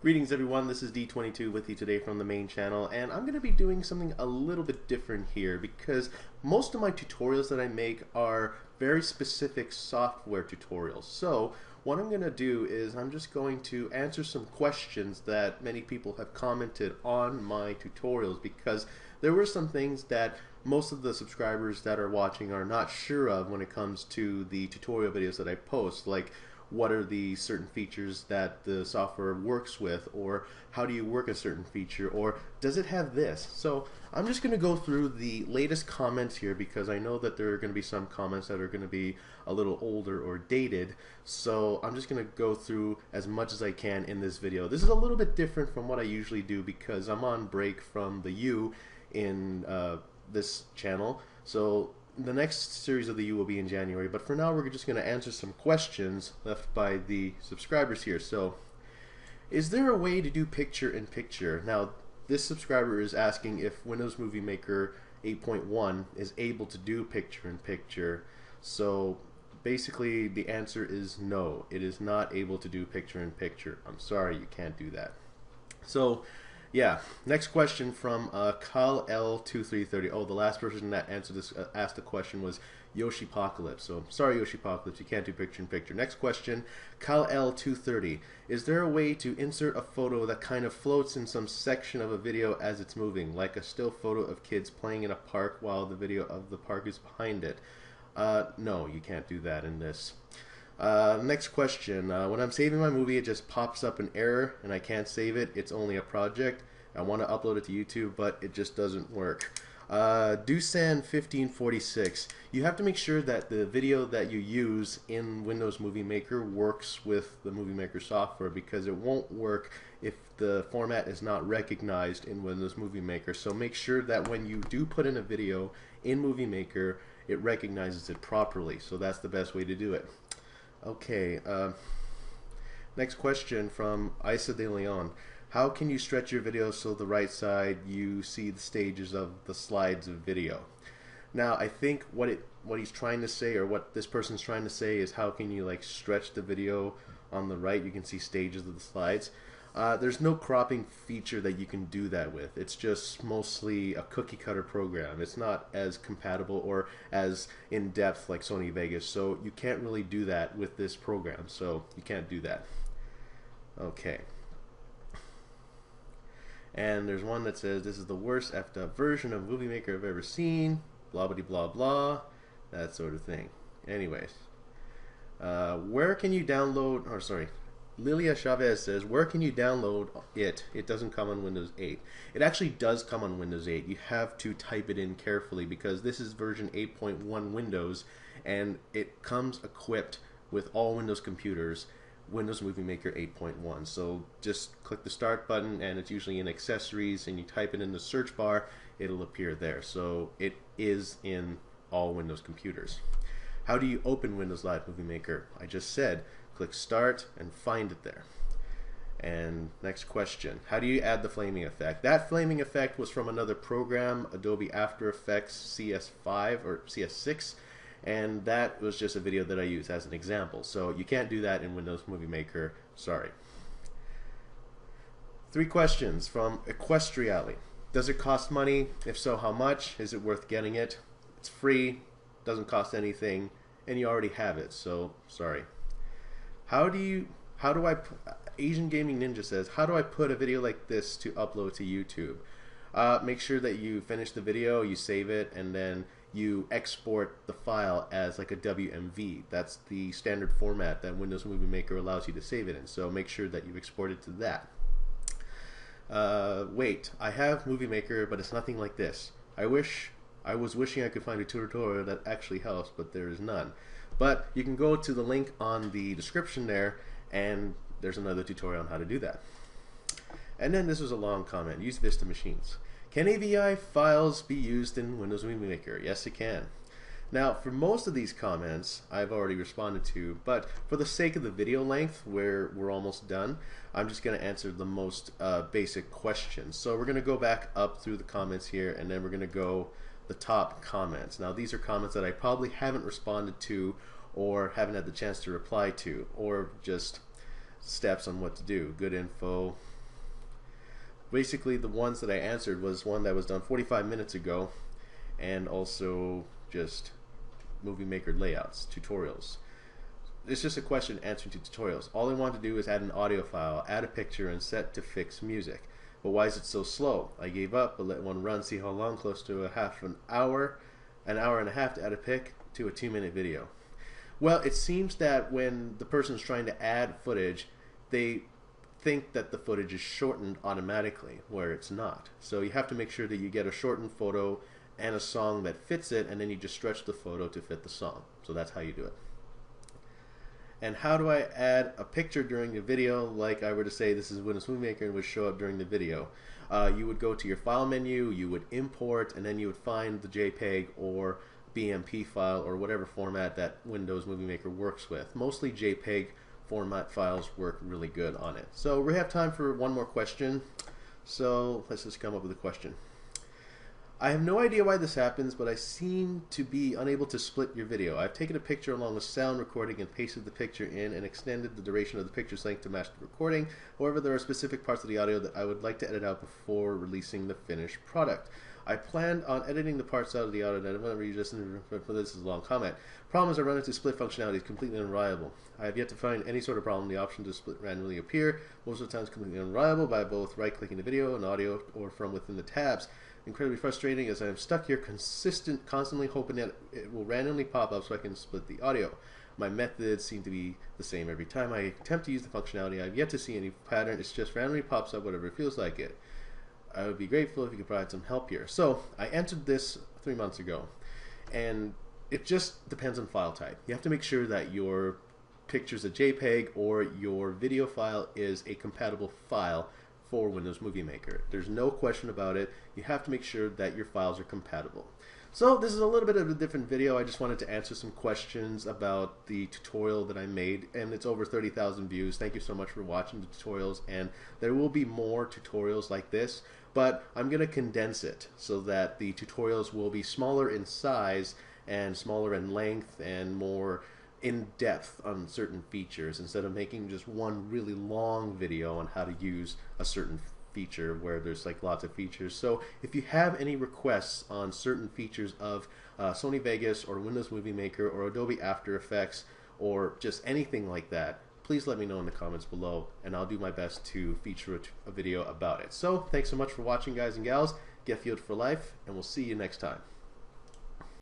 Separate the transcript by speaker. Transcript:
Speaker 1: Greetings everyone, this is D22 with you today from the main channel, and I'm going to be doing something a little bit different here because most of my tutorials that I make are very specific software tutorials. So what I'm going to do is I'm just going to answer some questions that many people have commented on my tutorials, because there were some things that most of the subscribers that are watching are not sure of when it comes to the tutorial videos that I post, like what are the certain features that the software works with, or how do you work a certain feature, or does it have this? So I'm just going to go through the latest comments here because I know that there are going to be some comments that are going to be a little older or dated. So I'm just going to go through as much as I can in this video. This is a little bit different from what I usually do because I'm on break from the U in this channel. So the next series of the U will be in January, but for now we're just going to answer some questions left by the subscribers here. So, is there a way to do picture-in-picture? Now, this subscriber is asking if Windows Movie Maker 8.1 is able to do picture-in-picture. So, basically the answer is no, it is not able to do picture-in-picture. I'm sorry, you can't do that. So, yeah, next question from Kyle L2330. Oh, the last person that answered this asked the question was Yoshipocalypse. So sorry, Yoshipocalypse, you can't do picture-in-picture. Next question, Kyle L230. Is there a way to insert a photo that kind of floats in some section of a video as it's moving, like a still photo of kids playing in a park while the video of the park is behind it? No, you can't do that in this. Next question. When I'm saving my movie, it just pops up an error and I can't save it. It's only a project. I want to upload it to YouTube, but it just doesn't work. Dusan1546. You have to make sure that the video that you use in Windows Movie Maker works with the Movie Maker software, because it won't work if the format is not recognized in Windows Movie Maker. So make sure that when you do put in a video in Movie Maker, it recognizes it properly. So that's the best way to do it. Okay, next question from Isa de Leon. How can you stretch your video so the right side you see the stages of the slides of video? Now, I think what he's trying to say, or what this person's trying to say, is how can you like stretch the video on the right? You can see stages of the slides. There's no cropping feature that you can do that with. It's just mostly a cookie cutter program. It's not as compatible or as in depth like Sony Vegas, so you can't really do that with this program. So you can't do that. Okay. And there's one that says this is the worst effed up version of Movie Maker I've ever seen. Blah blah blah blah, that sort of thing. Anyways, where can you download? Or sorry. Lilia Chavez says, where can you download it? It doesn't come on Windows 8. It actually does come on Windows 8. You have to type it in carefully because this is version 8.1 Windows, and it comes equipped with all Windows computers, Windows Movie Maker 8.1. So just click the start button, and it's usually in accessories, and you type it in the search bar, it'll appear there. So it is in all Windows computers. How do you open Windows Live Movie Maker? I just said, click start and find it there. And next question, how do you add the flaming effect? That flaming effect was from another program, Adobe After Effects CS5 or CS6, and that was just a video that I used as an example. So you can't do that in Windows Movie Maker, sorry. 3 questions from Equestriali. Does it cost money? If so, how much? Is it worth getting it? It's free, doesn't cost anything, and you already have it, so sorry. Asian Gaming Ninja says, how do I put a video like this to upload to YouTube? Make sure that you finish the video, you save it, and then you export the file as like a WMV. That's the standard format that Windows Movie Maker allows you to save it in, so make sure that you export it to that. Wait, I have Movie Maker, but it's nothing like this. I was wishing I could find a tutorial that actually helps, but there is none. But you can go to the link on the description there, and there's another tutorial on how to do that. And then this was a long comment. Use Vista machines. Can AVI files be used in Windows Movie Maker? Yes, it can. Now, for most of these comments, I've already responded to, but for the sake of the video length, where we're almost done, I'm just going to answer the most basic questions. So we're going to go back up through the comments here, and then we're going to go the top comments. Now, these are comments that I probably haven't responded to or haven't had the chance to reply to, or just steps on what to do, good info. Basically, the ones that I answered was one that was done 45 minutes ago, and also just Movie Maker layouts, tutorials. It's just a question answering to tutorials. All I want to do is add an audio file, add a picture, and set to fix music. But why is it so slow? I gave up, but let one run, see how long, close to an hour and a half to add a pic to a 2-minute video. Well, it seems that when the person's trying to add footage, they think that the footage is shortened automatically, where it's not. So you have to make sure that you get a shortened photo and a song that fits it, and then you just stretch the photo to fit the song. So that's how you do it. And how do I add a picture during the video? Like I were to say this is Windows Movie Maker and would show up during the video. You would go to your file menu, you would import, and then you would find the JPEG or BMP file or whatever format that Windows Movie Maker works with. Mostly JPEG format files work really good on it. So we have time for one more question. So let's just come up with a question. I have no idea why this happens, but I seem to be unable to split your video. I've taken a picture along with sound recording and pasted the picture in and extended the duration of the picture's length to match the recording. However, there are specific parts of the audio that I would like to edit out before releasing the finished product. I planned on editing the parts out of the audio that I'm going to read this, for this is a long comment. Problem is I run into split functionality is completely unreliable. I have yet to find any sort of problem. The option to split randomly appear. Most of the time it's completely unreliable by both right-clicking the video and audio or from within the tabs. Incredibly frustrating as I am stuck here constantly hoping that it will randomly pop up so I can split the audio. My methods seem to be the same every time I attempt to use the functionality. I have yet to see any pattern. It's just randomly pops up whatever it feels like it. I would be grateful if you could provide some help here. So I entered this 3 months ago, and it just depends on file type. You have to make sure that your picture's a JPEG or your video file is a compatible file for Windows Movie Maker. There's no question about it. You have to make sure that your files are compatible. So this is a little bit of a different video. I just wanted to answer some questions about the tutorial that I made, and it's over 30,000 views. Thank you so much for watching the tutorials, and there will be more tutorials like this, but I'm going to condense it so that the tutorials will be smaller in size and smaller in length and more in depth on certain features, instead of making just one really long video on how to use a certain feature where there's like lots of features. So if you have any requests on certain features of Sony Vegas or Windows Movie Maker or Adobe After Effects or just anything like that, please let me know in the comments below, and I'll do my best to feature a video about it. So thanks so much for watching, guys and gals. Get Field for life, and we'll see you next time.